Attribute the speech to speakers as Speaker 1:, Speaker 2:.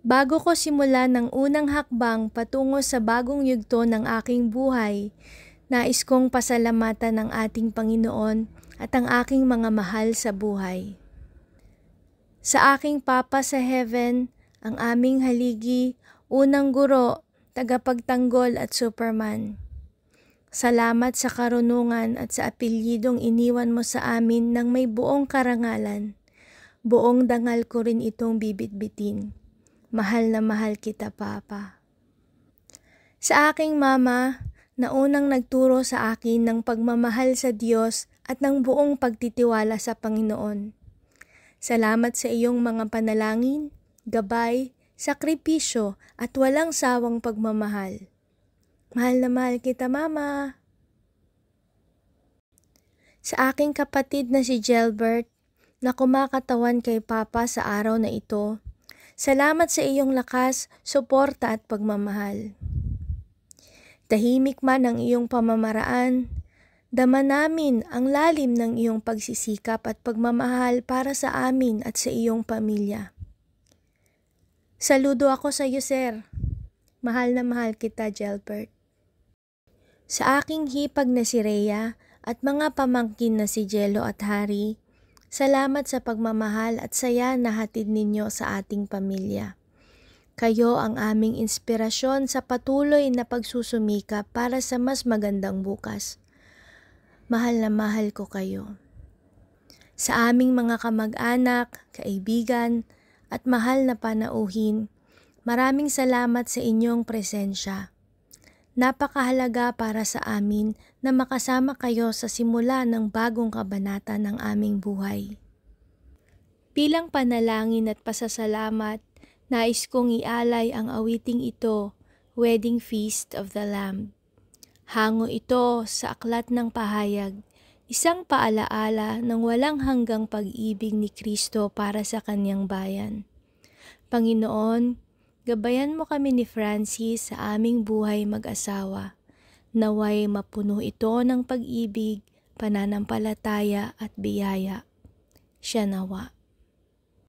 Speaker 1: Bago ko simulan ng unang hakbang patungo sa bagong yugto ng aking buhay, nais kong pasalamatan ng ating Panginoon at ang aking mga mahal sa buhay. Sa aking Papa sa Heaven, ang aming haligi, unang guro, tagapagtanggol at Superman. Salamat sa karunungan at sa apelyidong iniwan mo sa amin ng may buong karangalan. Buong dangal ko rin itong bibitbitin. Mahal na mahal kita, Papa. Sa aking mama, na unang nagturo sa akin ng pagmamahal sa Diyos at ng buong pagtitiwala sa Panginoon. Salamat sa iyong mga panalangin, gabay, sakripisyo at walang sawang pagmamahal. Mahal na mahal kita, Mama. Sa aking kapatid na si Gelbert, na kumakatawan kay Papa sa araw na ito, salamat sa iyong lakas, suporta at pagmamahal. Tahimik man ang iyong pamamaraan, dama namin ang lalim ng iyong pagsisikap at pagmamahal para sa amin at sa iyong pamilya. Saludo ako sa iyo, Sir. Mahal na mahal kita, Gelbert. Sa aking hipag na si Rhea at mga pamangkin na si Jello at Harry, salamat sa pagmamahal at saya na hatid ninyo sa ating pamilya. Kayo ang aming inspirasyon sa patuloy na pagsusumikap para sa mas magandang bukas. Mahal na mahal ko kayo. Sa aming mga kamag-anak, kaibigan, at mahal na panauhin, maraming salamat sa inyong presensya. Napakahalaga para sa amin na makasama kayo sa simula ng bagong kabanata ng aming buhay. Bilang panalangin at pasasalamat, nais kong ialay ang awiting ito, Wedding Feast of the Lamb. Hango ito sa aklat ng pahayag, isang paalaala ng walang hanggang pag-ibig ni Kristo para sa kanyang bayan. Panginoon, gabayan mo kami ni Francis sa aming buhay mag-asawa. Naway mapuno ito ng pag-ibig, pananampalataya at biyaya. Siya nawa.